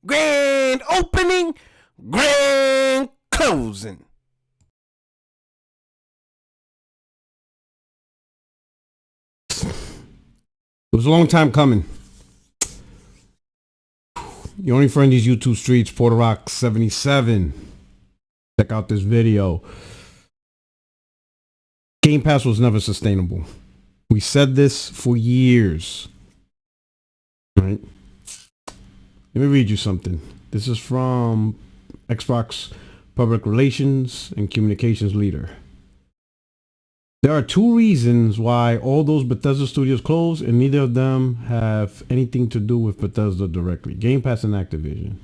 Grand opening, grand closing. It was a long time coming. Your only friend these YouTube streets, Puerto77. Check out this video. Game Pass was never sustainable. We said this for years. All right. Let me read you something. This is from Xbox Public Relations and Communications Leader. There are two reasons why all those Bethesda studios closed, and neither of them have anything to do with Bethesda directly. Game Pass and Activision.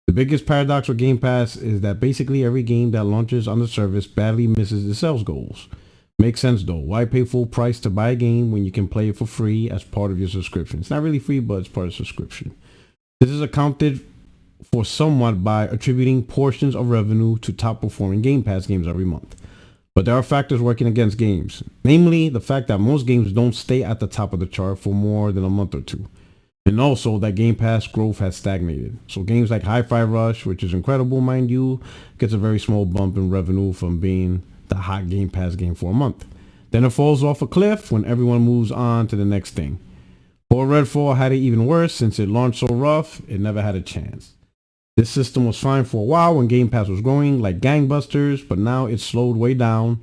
The biggest paradox with Game Pass is that basically every game that launches on the service badly misses its sales goals. Makes sense though. Why pay full price to buy a game when you can play it for free as part of your subscription? It's not really free, but it's part of subscription. This is accounted for somewhat by attributing portions of revenue to top performing Game Pass games every month. But there are factors working against games, namely the fact that most games don't stay at the top of the chart for more than a month or two. And also that Game Pass growth has stagnated. So games like Hi-Fi Rush, which is incredible, mind you, gets a very small bump in revenue from being the hot Game Pass game for a month. Then it falls off a cliff when everyone moves on to the next thing. Or Redfall had it even worse since it launched so rough, it never had a chance. This system was fine for a while when Game Pass was growing like gangbusters, but now it's slowed way down.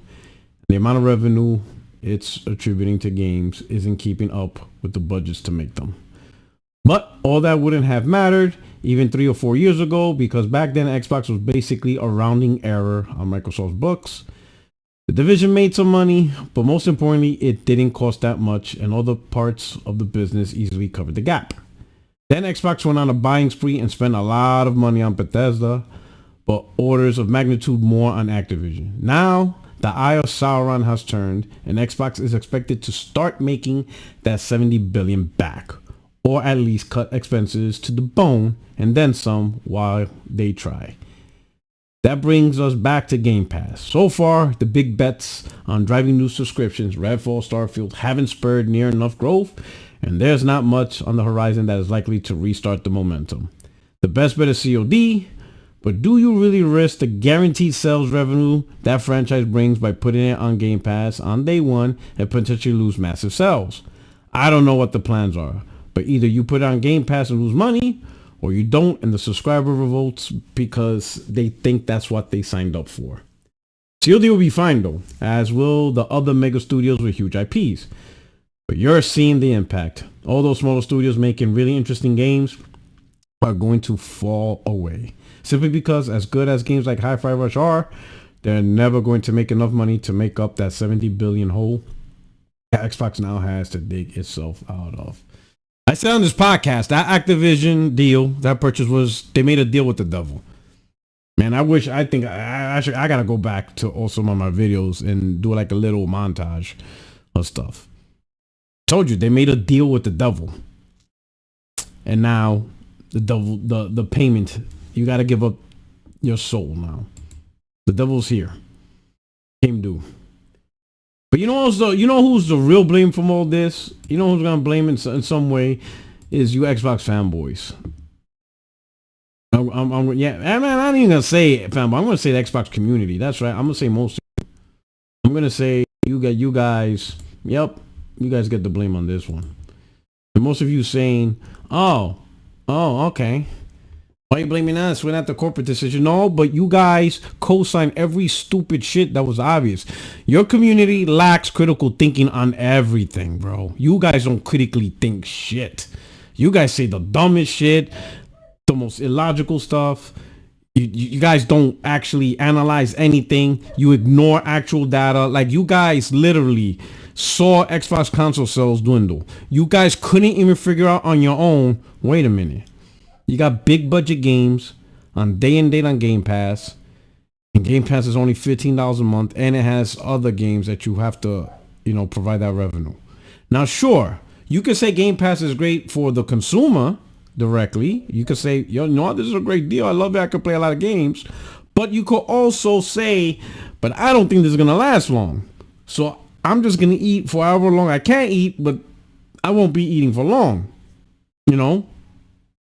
The amount of revenue it's attributing to games isn't keeping up with the budgets to make them. But all that wouldn't have mattered even 3 or 4 years ago, because back then Xbox was basically a rounding error on Microsoft's books. The division made some money, but most importantly, it didn't cost that much, and other parts of the business easily covered the gap. Then Xbox went on a buying spree and spent a lot of money on Bethesda, but orders of magnitude more on Activision. Now, the eye of Sauron has turned, and Xbox is expected to start making that $70 billion back, or at least cut expenses to the bone and then some while they try. That brings us back to Game Pass. So far, the big bets on driving new subscriptions, Redfall, Starfield, haven't spurred near enough growth, and there's not much on the horizon that is likely to restart the momentum. The best bet is COD, but do you really risk the guaranteed sales revenue that franchise brings by putting it on Game Pass on day one and potentially lose massive sales? I don't know what the plans are, but either you put it on Game Pass and lose money, or you don't and the subscriber revolts because they think that's what they signed up for. COD will be fine though, as will the other mega studios with huge IPs. But you're seeing the impact. All those smaller studios making really interesting games are going to fall away. Simply because as good as games like Hi-Fi Rush are, they're never going to make enough money to make up that $70 billion hole that Xbox now has to dig itself out of. I said on this podcast, that Activision deal, that purchase was, they made a deal with the devil. Man, I gotta go back to also some of my videos and do like a little montage of stuff. Told you, they made a deal with the devil. And now the devil, the payment, you gotta give up your soul now. The devil's here. Came due. But you know who's the real blame from all this? You know who's gonna blame in some way is you Xbox fanboys. Yeah, man, I'm not even gonna say fanboy. I'm gonna say the Xbox community. That's right. I'm gonna say most. I'm gonna say you guys. Yep, you guys get the blame on this one. And most of you saying, oh, okay. Why are you blaming us? We're not the corporate decision. No, but you guys co-signed every stupid shit that was obvious. Your community lacks critical thinking on everything, bro. You guys don't critically think shit. You guys say the dumbest shit, the most illogical stuff. You guys don't actually analyze anything. You ignore actual data. Like, you guys literally saw Xbox console sales dwindle. You guys couldn't even figure out on your own, wait a minute. You got big budget games on day and date on Game Pass, and Game Pass is only $15 a month, and it has other games that you have to, provide that revenue. Now, sure, you could say Game Pass is great for the consumer directly. You could say, this is a great deal. I love it. I could play a lot of games. But you could also say, but I don't think this is going to last long. So I'm just going to eat for however long I can eat, but I won't be eating for long.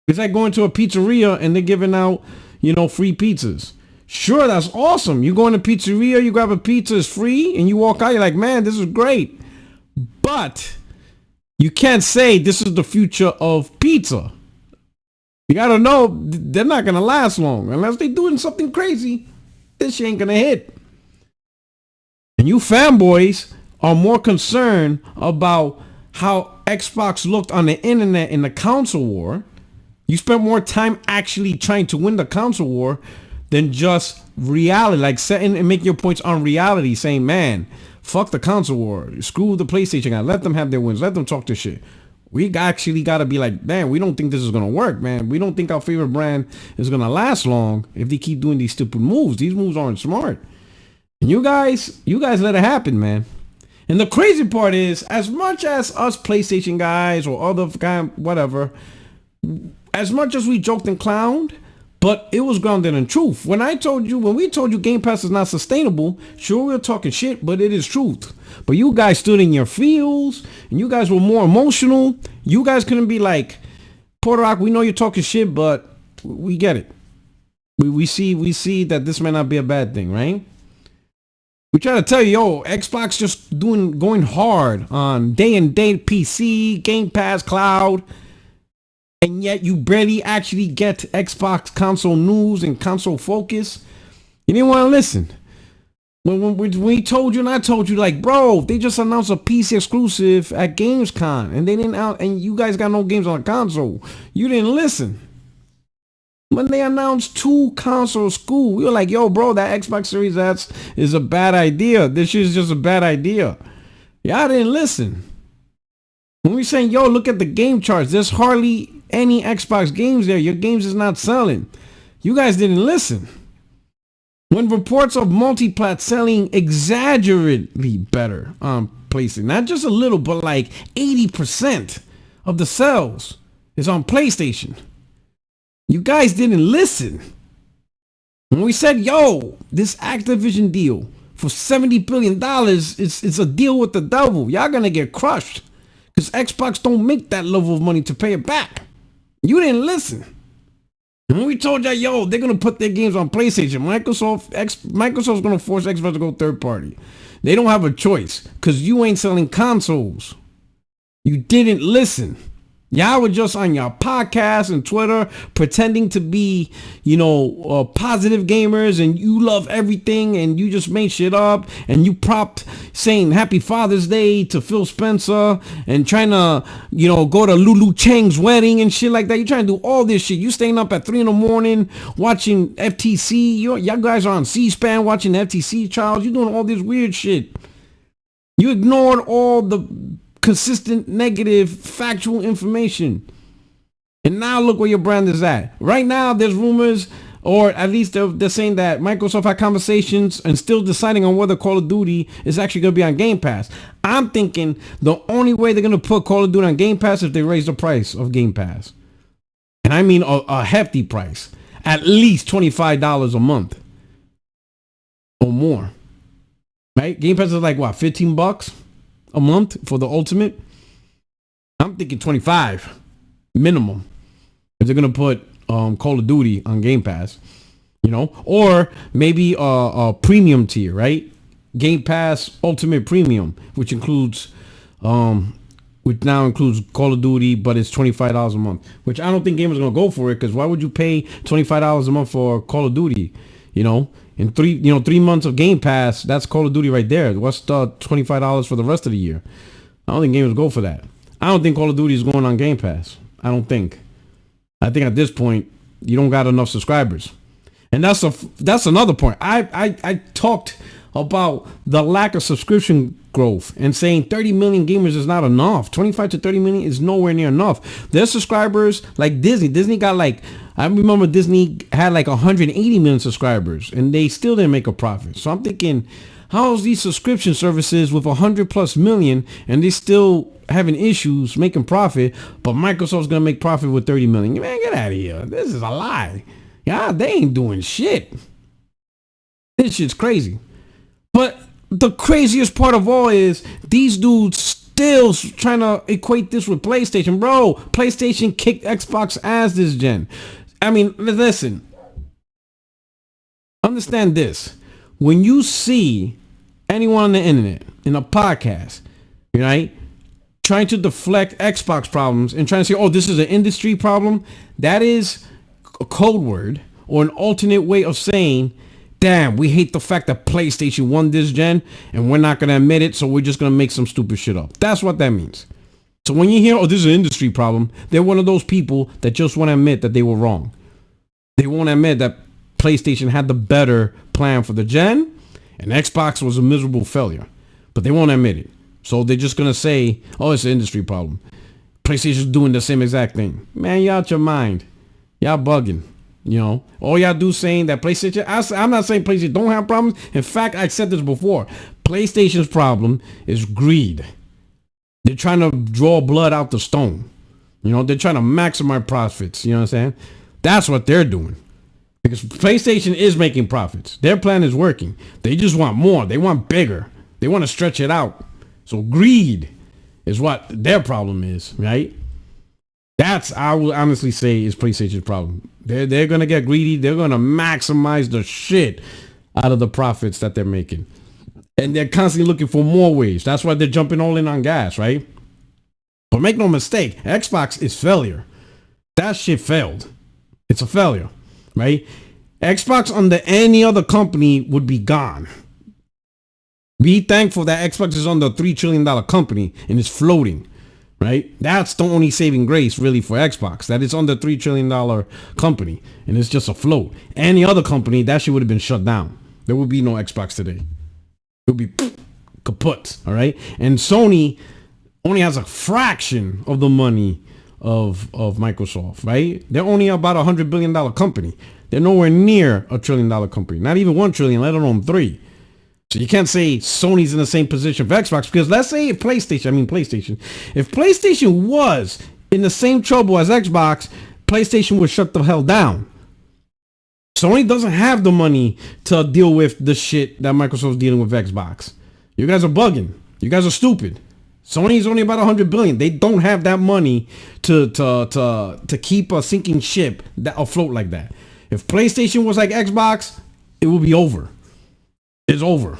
It's like going to a pizzeria and they're giving out, free pizzas. Sure, that's awesome. You go in a pizzeria, you grab a pizza, it's free, and you walk out, you're like, man, this is great. But you can't say this is the future of pizza. You gotta know they're not gonna last long unless they're doing something crazy. This shit ain't gonna hit. And you fanboys are more concerned about how Xbox looked on the internet in the console war. You spent more time actually trying to win the console war than just reality, like setting and making your points on reality, saying, man, fuck the console war, screw the PlayStation guy, let them have their wins, let them talk their shit. We actually got to be like, man, we don't think this is going to work, man. We don't think our favorite brand is going to last long if they keep doing these stupid moves. These moves aren't smart. And you guys let it happen, man. And the crazy part is, as much as us PlayStation guys or other guy, whatever, as much as we joked and clowned, but it was grounded in truth. When we told you Game Pass is not sustainable, sure, we were talking shit, but it is truth. But you guys stood in your fields, and you guys were more emotional. You guys couldn't be like, Puerto Rock, we know you're talking shit, but we get it. We see that this may not be a bad thing, right? We try to tell you, Xbox just going hard on day and date PC, Game Pass, cloud, and yet you barely actually get Xbox console news and console focus. You didn't want to listen. When we told you, and I told you, like, bro, they just announced a PC exclusive at Gamescom, and they didn't and you guys got no games on a console. You didn't listen. When they announced 2 consoles, we were like, yo, bro, that Xbox Series X is a bad idea. This shit is just a bad idea. Y'all didn't listen. When we saying, yo, look at the game charts, there's hardly any Xbox games there. Your games is not selling. You guys didn't listen. When reports of multi-plat selling exaggeratedly better on PlayStation, not just a little, but like 80% of the sales is on PlayStation. You guys didn't listen. When we said, yo, this Activision deal for $70 billion, it's a deal with the devil. Y'all gonna get crushed because Xbox don't make that level of money to pay it back. You didn't listen. And when we told y'all, yo, they're gonna put their games on PlayStation, Microsoft's gonna force Xbox to go third party. They don't have a choice because you ain't selling consoles. You didn't listen. Y'all were just on your podcast and Twitter pretending to be, positive gamers, and you love everything, and you just made shit up, and you propped saying Happy Father's Day to Phil Spencer and trying to, go to Lulu Chang's wedding and shit like that. You're trying to do all this shit. You staying up at 3 a.m. watching FTC. Y'all guys are on C-SPAN watching FTC trials. You're doing all this weird shit. You ignored all the consistent negative factual information, and now look where your brand is at right now. There's rumors, or at least they're saying that Microsoft had conversations and still deciding on whether Call of Duty is actually going to be on Game Pass. I'm thinking the only way they're going to put Call of Duty on Game Pass is if they raise the price of Game Pass, and I mean a hefty price, at least $25 a month or more, right? Game Pass is like what, $15 a month for the Ultimate? I'm thinking 25 minimum if they're gonna put Call of Duty on Game Pass, or maybe a premium tier, right? Game Pass Ultimate Premium, which now includes Call of Duty, but it's $25 a month, which I don't think gamers are gonna go for it, because why would you pay $25 a month for Call of Duty? In 3 months of Game Pass, that's Call of Duty right there. What's the $25 for the rest of the year? I don't think gamers go for that. I don't think Call of Duty is going on Game Pass. I don't think. I think at this point, you don't got enough subscribers. And that's another point. I talked about the lack of subscription growth and saying 30 million gamers is not enough. 25 to 30 million is nowhere near enough. Their subscribers, like Disney got I remember Disney had 180 million subscribers, and they still didn't make a profit. So I'm thinking, how's these subscription services with 100+ million and they still having issues making profit, but Microsoft's gonna make profit with 30 million? Man, get out of here. This is a lie. Yeah, they ain't doing shit. This shit's crazy. But the craziest part of all is these dudes still trying to equate this with PlayStation. Bro, PlayStation kicked Xbox ass this gen. I mean, listen. Understand this. When you see anyone on the internet, in a podcast, right, trying to deflect Xbox problems and trying to say, oh, this is an industry problem, that is a code word or an alternate way of saying, damn, we hate the fact that PlayStation won this gen and we're not going to admit it, so we're just going to make some stupid shit up. That's what that means. So when you hear, oh, this is an industry problem, they're one of those people that just want to admit that they were wrong. They won't admit that PlayStation had the better plan for the gen and Xbox was a miserable failure. But they won't admit it. So they're just going to say, oh, it's an industry problem. PlayStation's doing the same exact thing. Man, y'all out your mind. Y'all bugging. You know, all y'all do saying that PlayStation, I'm not saying PlayStation don't have problems. In fact, I said this before. PlayStation's problem is greed. They're trying to draw blood out the stone. You know, they're trying to maximize profits. You know what I'm saying? That's what they're doing. Because PlayStation is making profits. Their plan is working. They just want more. They want bigger. They want to stretch it out. So greed is what their problem is, right? That's, I would honestly say, is PlayStation's problem. They're going to get greedy. They're going to maximize the shit out of the profits that they're making. And they're constantly looking for more ways. That's why they're jumping all in on gas, right? But make no mistake, Xbox is failure. That shit failed. It's a failure, right? Xbox under any other company would be gone. Be thankful that Xbox is under a $3 trillion company and is floating. Right? That's the only saving grace really for Xbox, that it's under $3 trillion company and it's just a float. Any other company, that shit would have been shut down. There would be no Xbox today. It would be kaput. All right. And Sony only has a fraction of the money of Microsoft, right? They're only about $100 billion company. They're nowhere near $1 trillion company. Not even 1 trillion, let alone 3. So you can't say Sony's in the same position for Xbox, because let's say if PlayStation was in the same trouble as Xbox, PlayStation would shut the hell down. Sony doesn't have the money to deal with the shit that Microsoft's dealing with Xbox. You guys are bugging. You guys are stupid. Sony's only about 100 billion. They don't have that money to keep a sinking ship that afloat like that. If PlayStation was like Xbox, it would be over. It's over.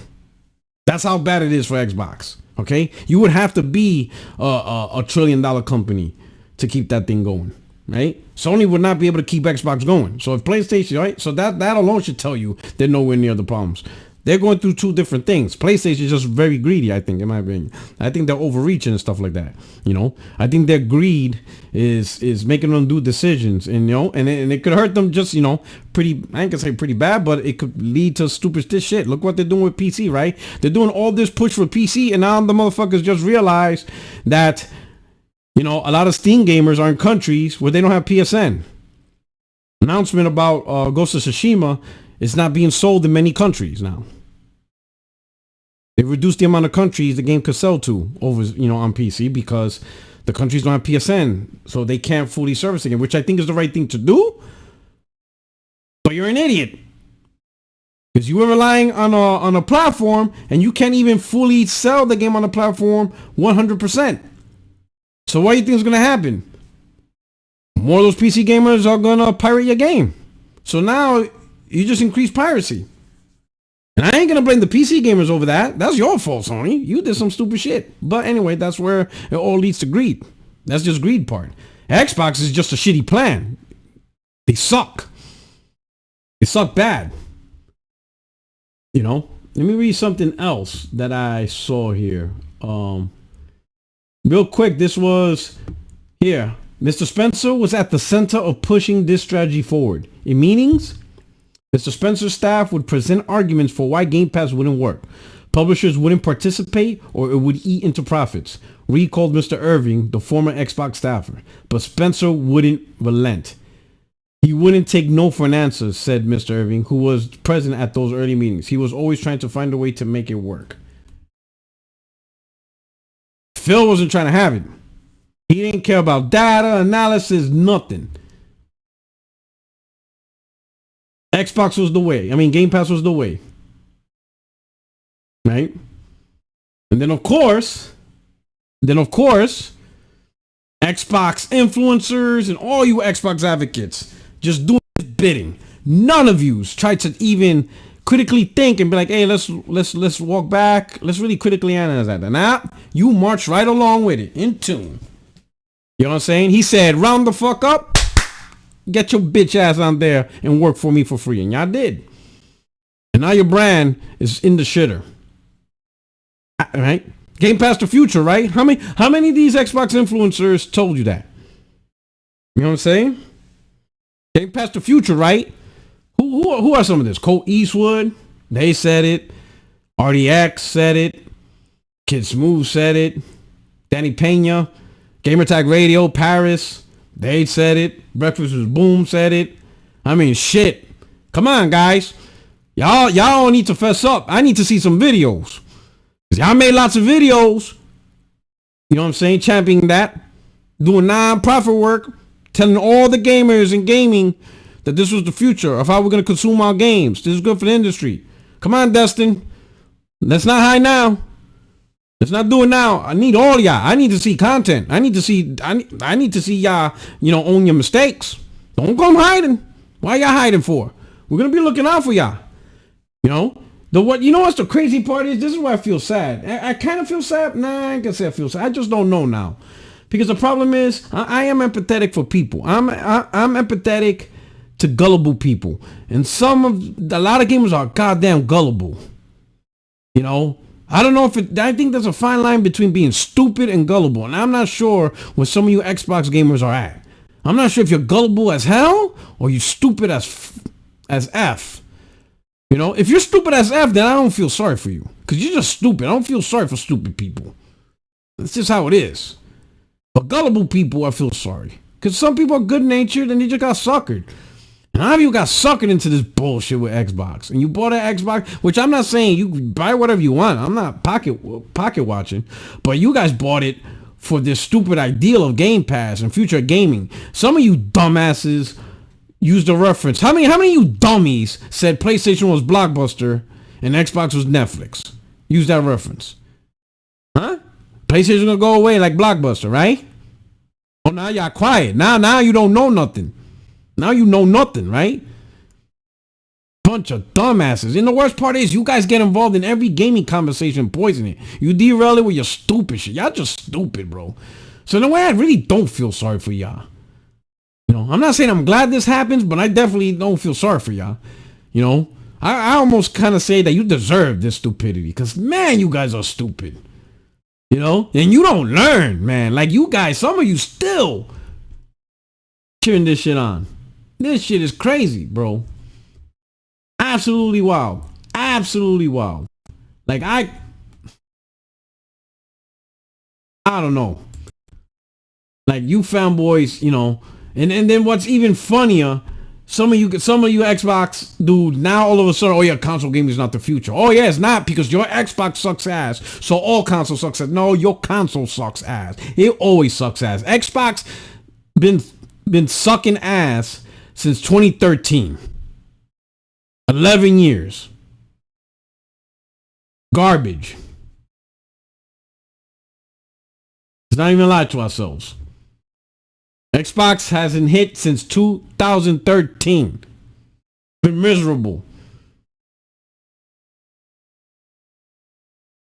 That's how bad it is for Xbox. Okay, you would have to be a $1 trillion company to keep that thing going, right? Sony would not be able to keep Xbox going. So if PlayStation, right? So that alone should tell you they're nowhere near the problems. They're going through two different things. PlayStation is just very greedy, I think, in my opinion. I think they're overreaching and stuff like that. You know, I think their greed is making them do decisions, and you know, and it could hurt them just, you know, pretty. I ain't gonna say pretty bad, but it could lead to stupid shit. Look what they're doing with PC, right? They're doing all this push for PC, and now the motherfuckers just realize that, you know, a lot of Steam gamers are in countries where they don't have PSN. Announcement about Ghost of Tsushima. It's not being sold in many countries now. They reduced the amount of countries the game could sell to over, you know, on PC, because the countries don't have PSN, so they can't fully service the game, which I think is the right thing to do. But you're an idiot, because you were relying on a platform, and you can't even fully sell the game on the platform 100%. So what do you think is going to happen? More of those PC gamers are going to pirate your game. So now you just increase piracy. And I ain't going to blame the PC gamers over that. That's your fault, Sony. You did some stupid shit. But anyway, that's where it all leads to greed. That's just greed part. Xbox is just a shitty plan. They suck. They suck bad. You know? Let me read something else that I saw here. Real quick, this was here. Mr. Spencer was at the center of pushing this strategy forward. In meetings, Mr. Spencer's staff would present arguments for why Game Pass wouldn't work. Publishers wouldn't participate, or it would eat into profits. Reed called Mr. Irving, the former Xbox staffer, but Spencer wouldn't relent. He wouldn't take no for an answer, said Mr. Irving, who was present at those early meetings. He was always trying to find a way to make it work. Phil wasn't trying to have it. He didn't care about data, analysis, nothing. Xbox was the way. I mean, Game Pass was the way. Right? And then, of course, Then, of course, Xbox influencers and all you Xbox advocates just doing this bidding. None of you tried to even critically think and be like, hey, let's walk back. Let's really critically analyze that. And now you march right along with it in tune. You know what I'm saying? He said, round the fuck up. Get your bitch ass on there and work for me for free. And y'all did. And now your brand is in the shitter. Right? Game Pass the future, right? How many of these Xbox influencers told you that? You know what I'm saying? Game Pass the future, right? Who are some of this? Colt Eastwood, they said it. RDX said it. Kid Smooth said it. Danny Pena, Gamertag Radio, Paris, they said it. Breakfast was Boom said it. I mean, shit. Come on, guys. Y'all don't need to fess up. I need to see some videos. Y'all made lots of videos. You know what I'm saying? Championing that. Doing non-profit work. Telling all the gamers in gaming that this was the future of how we're going to consume our games. This is good for the industry. Come on, Destin. Let's not hide now. Let's not do it now. I need all y'all. I need to see content. I need to see y'all, own your mistakes. Don't come hiding. Why y'all hiding for? We're going to be looking out for y'all. What's the crazy part is? This is why I feel sad. I kind of feel sad. Nah, I ain't gonna say I feel sad. I just don't know now. Because the problem is, I am empathetic for people. I'm empathetic to gullible people. And a lot of gamers are goddamn gullible. I don't know I think there's a fine line between being stupid and gullible. And I'm not sure where some of you Xbox gamers are at. I'm not sure if you're gullible as hell or you stupid as F. If you're stupid as F, then I don't feel sorry for you. Because you're just stupid. I don't feel sorry for stupid people. That's just how it is. But gullible people, I feel sorry. Because some people are good-natured and they just got suckered. And a lot of you got suckered into this bullshit with Xbox. And you bought an Xbox, which I'm not saying you buy whatever you want. I'm not pocket watching. But you guys bought it for this stupid ideal of Game Pass and future gaming. Some of you dumbasses use the reference. How many of you dummies said PlayStation was Blockbuster and Xbox was Netflix? Use that reference. Huh? PlayStation gonna go away like Blockbuster, right? Oh, now y'all quiet. Now you don't know nothing. Now you know nothing, right? Bunch of dumbasses. And the worst part is you guys get involved in every gaming conversation, poison it. You derail it with your stupid shit. Y'all just stupid, bro. So in a way, I really don't feel sorry for y'all. I'm not saying I'm glad this happens, but I definitely don't feel sorry for y'all. I almost kind of say that you deserve this stupidity because, man, you guys are stupid. And you don't learn, man. Like you guys, some of you still cheering this shit on. This shit is crazy, bro. Absolutely wild. Absolutely wild. Like I don't know. Like you fanboys, and then what's even funnier, some of you Xbox dude, now all of a sudden, oh yeah, console gaming is not the future. Oh yeah, it's not because your Xbox sucks ass. So all console sucks ass. No, your console sucks ass. It always sucks ass. Xbox been sucking ass since 2013. 11 years. Garbage. Let's not even lie to ourselves. Xbox hasn't hit since 2013. Been miserable.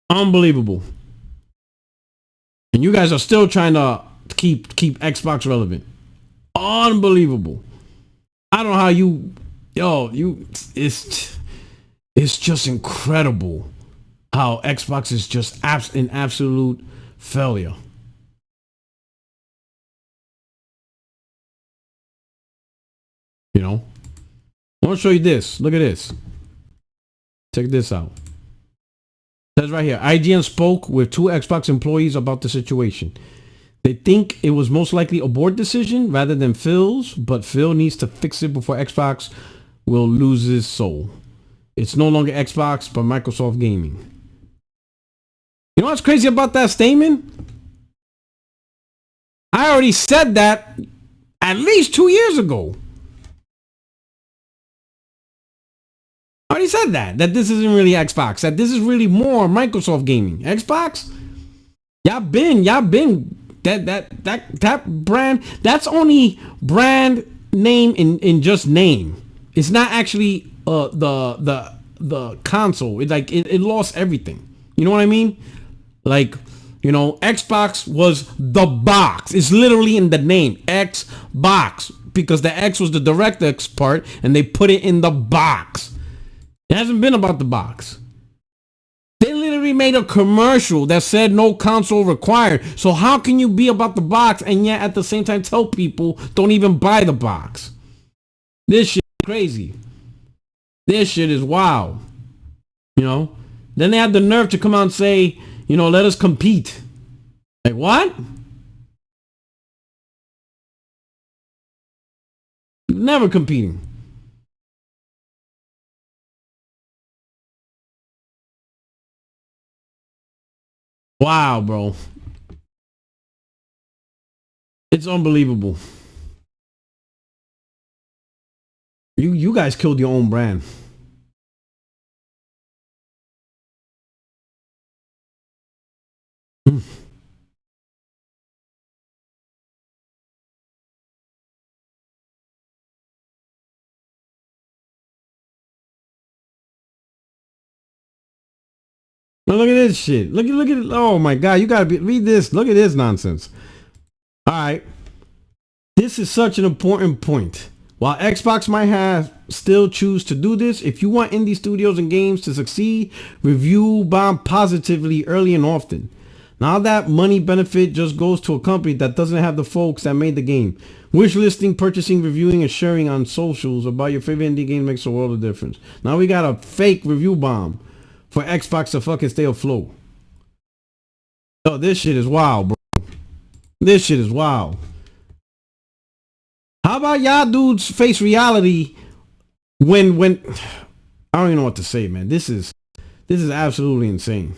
Unbelievable. And you guys are still trying to keep Xbox relevant. Unbelievable. I don't know how it's just incredible how Xbox is just an absolute failure. I want to show you this. Look at this. Check this out. It says right here, IGN spoke with 2 Xbox employees about the situation. They think it was most likely a board decision rather than Phil's, but Phil needs to fix it before Xbox will lose his soul. It's no longer Xbox, but Microsoft Gaming. You know what's crazy about that statement? I already said that at least 2 years ago. I already said that this isn't really Xbox, that this is really more Microsoft Gaming. Xbox? Y'all been that brand. That's only brand name in just name. It's not actually the console. It lost everything. You know what I mean? Like, you know, Xbox was the box. It's literally in the name, Xbox, because the X was the DirectX part, and they put it in the box. It hasn't been about the box. They literally made a commercial that said no console required. So how can you be about the box and yet at the same time tell people don't even buy the box? This shit is crazy. This shit is wild. You know? Then they had the nerve to come out and say, you know, let us compete. Like, what? Never competing. Wow, bro. It's unbelievable. You guys killed your own brand. Mm. Now look at this shit. Look at it. Oh my god, you gotta read this. Look at this nonsense. Alright. This is such an important point. While Xbox might have still choose to do this, if you want indie studios and games to succeed, review bomb positively early and often. Now that money benefit just goes to a company that doesn't have the folks that made the game. Wish listing, purchasing, reviewing, and sharing on socials about your favorite indie game makes a world of difference. Now we got a fake review bomb for Xbox to fucking stay afloat. Oh, this shit is wild, bro. This shit is wild. How about y'all dudes face reality when I don't even know what to say, man. This is absolutely insane.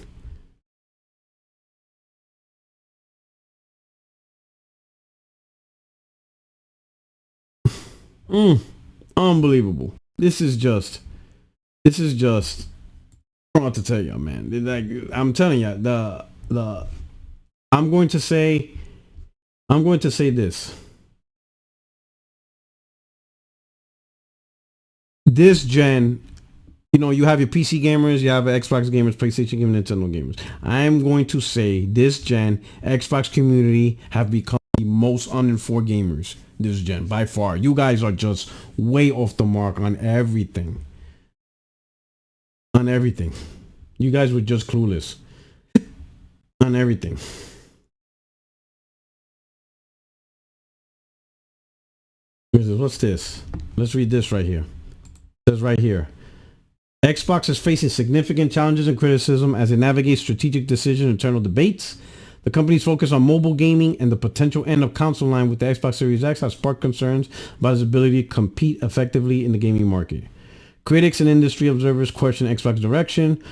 Unbelievable. This is just I don't know what to tell y'all, man. Like, I'm telling you, the I'm going to say this. This gen, you know, you have your PC gamers, you have Xbox gamers, PlayStation gamers, Nintendo gamers. I'm going to say this gen, Xbox community have become the most uninformed gamers this gen by far. You guys are just way off the mark on everything. On everything. You guys were just clueless. On everything. What's this? Let's read this right here. It says right here. Xbox is facing significant challenges and criticism as it navigates strategic decisions and internal debates. The company's focus on mobile gaming and the potential end of console line with the Xbox Series X has sparked concerns about its ability to compete effectively in the gaming market. Critics and industry observers question Xbox's direction,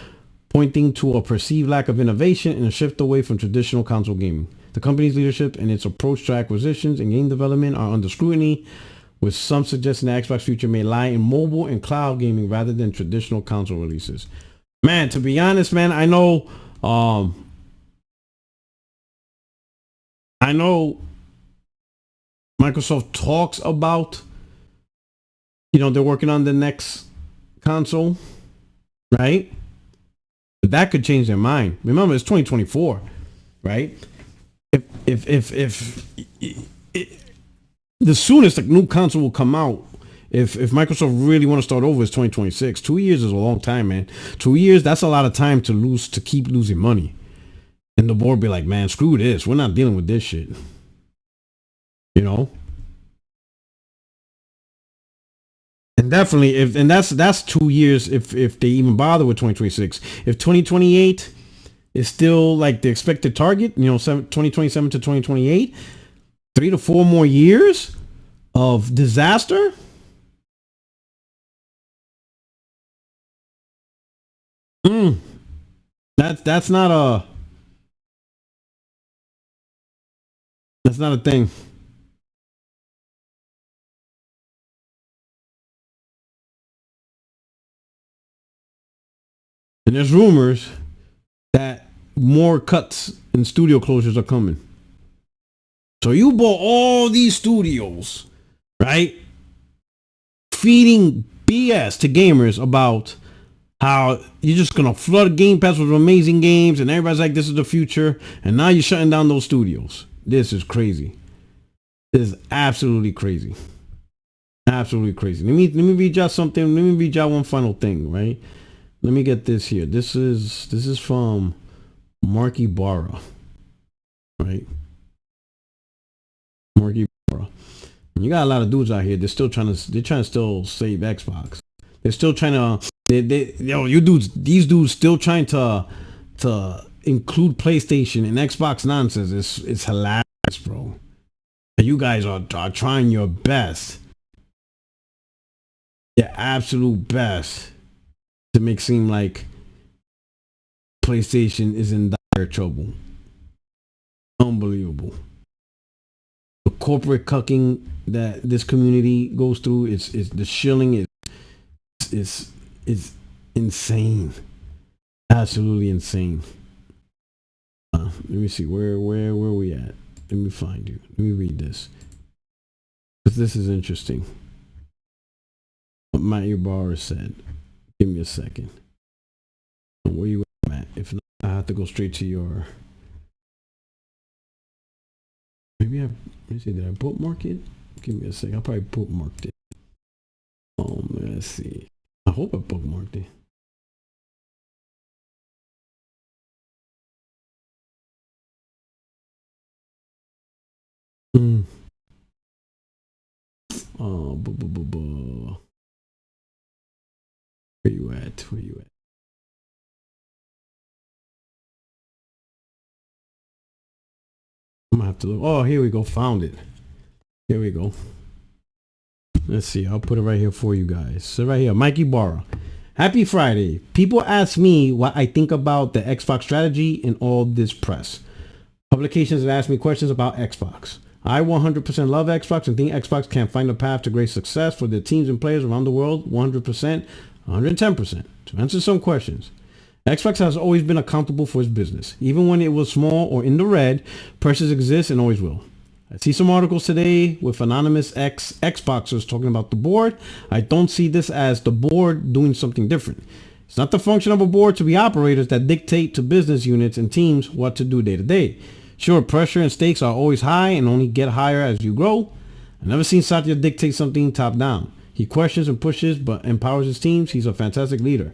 pointing to a perceived lack of innovation and a shift away from traditional console gaming. The company's leadership and its approach to acquisitions and game development are under scrutiny, with some suggesting the Xbox future may lie in mobile and cloud gaming rather than traditional console releases. Man, to be honest, man, I know Microsoft talks about, you know, they're working on the next console, right? But that could change their mind. Remember, it's 2024, right? If the soonest the new console will come out, if Microsoft really want to start over, is 2026. 2 years is a long time, man. 2 years, that's a lot of time to keep losing money. And the board be like, man, screw this. We're not dealing with this shit. You know? And definitely, that's 2 years if they even bother with 2026. If 2028 is still like the expected target, you know, 2027 to 2028, 3 to 4 more years of disaster. That's not a thing. And there's rumors that more cuts and studio closures are coming. So you bought all these studios, right? Feeding BS to gamers about how you're just gonna flood Game Pass with amazing games, and everybody's like, "This is the future," and now you're shutting down those studios. This is crazy. This is absolutely crazy. Absolutely crazy. Let me read y'all something. Let me read y'all one final thing, right? Let me get this here. This is from Marky Barra, right? Marky Barra. You got a lot of dudes out here. They're trying to still save Xbox. They're still trying to. These dudes still trying to include PlayStation and Xbox nonsense. It's hilarious, bro. You guys are trying your best, your absolute best, to make seem like PlayStation is in dire trouble. Unbelievable. The corporate cucking that this community goes through is the shilling is insane. Absolutely insane. Let me see where we at. Let me find you. Let me read this, because this is interesting. What Matthew Barr said. Give me a second. Where you at, Matt? If not, I have to go straight to your. Let me see. Did I bookmark it? Give me a second. I probably bookmarked it. Let's see. I hope I bookmarked it. Where you at? Where you at? I'm gonna have to look. Oh, here we go. Found it. Here we go. Let's see. I'll put it right here for you guys. So right here, Mikey Barra. Happy Friday. People ask me what I think about the Xbox strategy in all this press. Publications that ask me questions about Xbox. I 100% love Xbox and think Xbox can find a path to great success for their teams and players around the world. 100%, 110%. To answer some questions. Xbox has always been accountable for its business. Even when it was small or in the red, pressures exist and always will. I see some articles today with anonymous Xboxers talking about the board. I don't see this as the board doing something different. It's not the function of a board to be operators that dictate to business units and teams what to do day to day. Sure, pressure and stakes are always high and only get higher as you grow. I've never seen Satya dictate something top down. He questions and pushes but empowers his teams. He's a fantastic leader.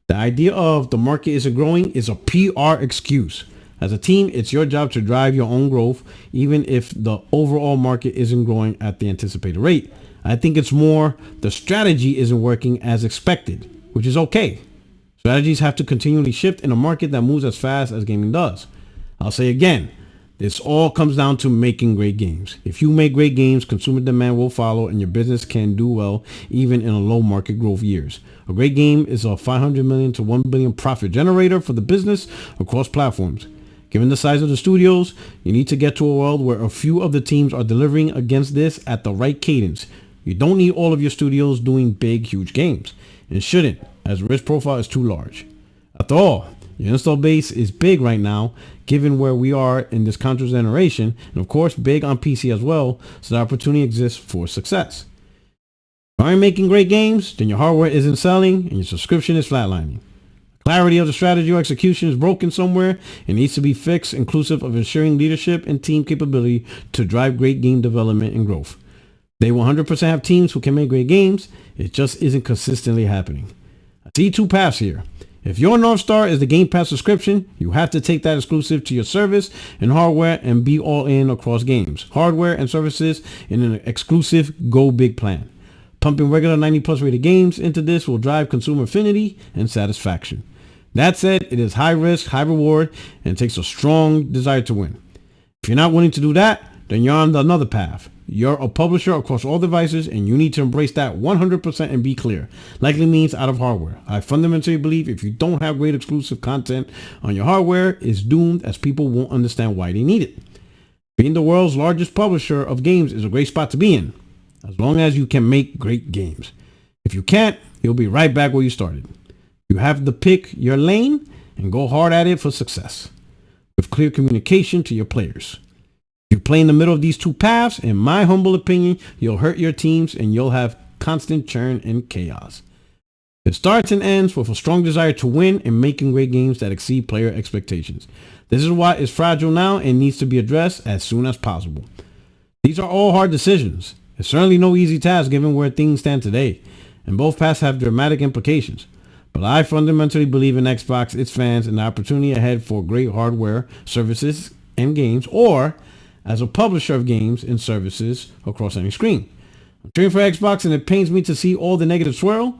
The idea of the market isn't growing is a PR excuse. As a team, it's your job to drive your own growth, even if the overall market isn't growing at the anticipated rate. I think it's more the strategy isn't working as expected, which is okay. Strategies have to continually shift in a market that moves as fast as gaming does. I'll say again, this all comes down to making great games. If you make great games, consumer demand will follow and your business can do well even in a low market growth years. A great game is a 500 million to 1 billion profit generator for the business across platforms. Given the size of the studios, you need to get to a world where a few of the teams are delivering against this at the right cadence. You don't need all of your studios doing big, huge games. And shouldn't, as the risk profile is too large. After all, your install base is big right now, given where we are in this console generation, and of course big on PC as well, so the opportunity exists for success. If you aren't making great games, then your hardware isn't selling and your subscription is flatlining. Clarity of the strategy or execution is broken somewhere and needs to be fixed, inclusive of ensuring leadership and team capability to drive great game development and growth. They 100% have teams who can make great games, it just isn't consistently happening. I see two paths here. If your North Star is the Game Pass subscription, you have to take that exclusive to your service and hardware and be all in across games, hardware and services in an exclusive go big plan. Pumping regular 90 plus rated games into this will drive consumer affinity and satisfaction. That said, it is high risk, high reward, and takes a strong desire to win. If you're not willing to do that, then you're on another path. You're a publisher across all devices and you need to embrace that 100% and be clear. Likely means out of hardware. I fundamentally believe if you don't have great exclusive content on your hardware, it's doomed as people won't understand why they need it. Being the world's largest publisher of games is a great spot to be in, as long as you can make great games. If you can't, you'll be right back where you started. You have to pick your lane and go hard at it for success. with clear communication to your players. If you play in the middle of these two paths, in my humble opinion, you'll hurt your teams and you'll have constant churn and chaos. It starts and ends with a strong desire to win and making great games that exceed player expectations. This is why it's fragile now and needs to be addressed as soon as possible. These are all hard decisions. It's certainly no easy task given where things stand today, and both paths have dramatic implications. But I fundamentally believe in Xbox, its fans, and the opportunity ahead for great hardware, services, and games, or as a publisher of games and services across any screen. I'm cheering for Xbox, and it pains me to see all the negative swirl.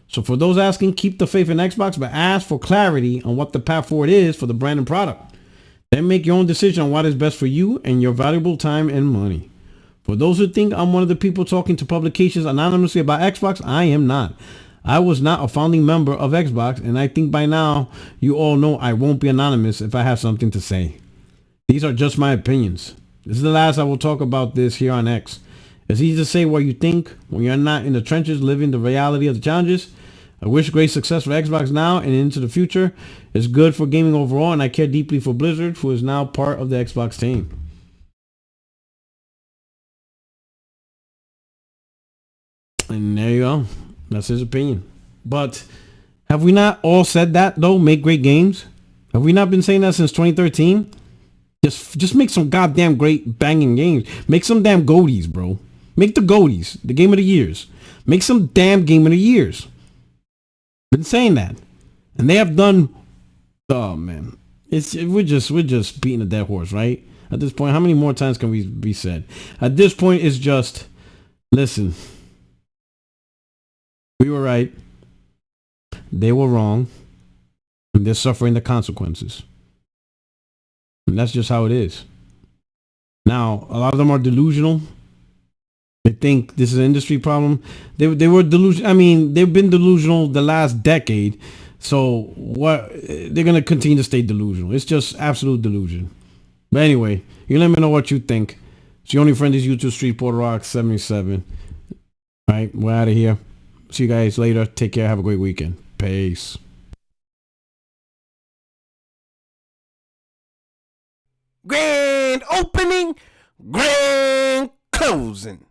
So for those asking, keep the faith in Xbox, but ask for clarity on what the path forward is for the brand and product. Then make your own decision on what is best for you and your valuable time and money. For those who think I'm one of the people talking to publications anonymously about Xbox, I am not. I was not a founding member of Xbox, and I think by now you all know I won't be anonymous if I have something to say. These are just my opinions. This is the last I will talk about this here on X. It's easy to say what you think when you're not in the trenches living the reality of the challenges. I wish great success for Xbox now and into the future. It's good for gaming overall, and I care deeply for Blizzard, who is now part of the Xbox team. And there you go. That's his opinion. But have we not all said that, though? Make great games? Have we not been saying that since 2013? Just make some goddamn great banging games. Make some damn GOTYs, bro. Make the GOTYs, the Game of the Years. Make some damn Game of the Years. Been saying that. And they have done... Oh, man. We're just beating a dead horse, right? At this point, how many more times can we be said? At this point, it's just... Listen... We were right. They were wrong. And they're suffering the consequences. And that's just how it is. Now, a lot of them are delusional. They think this is an industry problem. They were delusional. I mean, they've been delusional the last decade. So what? They're going to continue to stay delusional. It's just absolute delusion. But anyway, you let me know what you think. It's your only friend is YouTube Street Puerto77. All right, we're out of here. See you guys later. Take care. Have a great weekend. Peace. Grand opening, grand closing.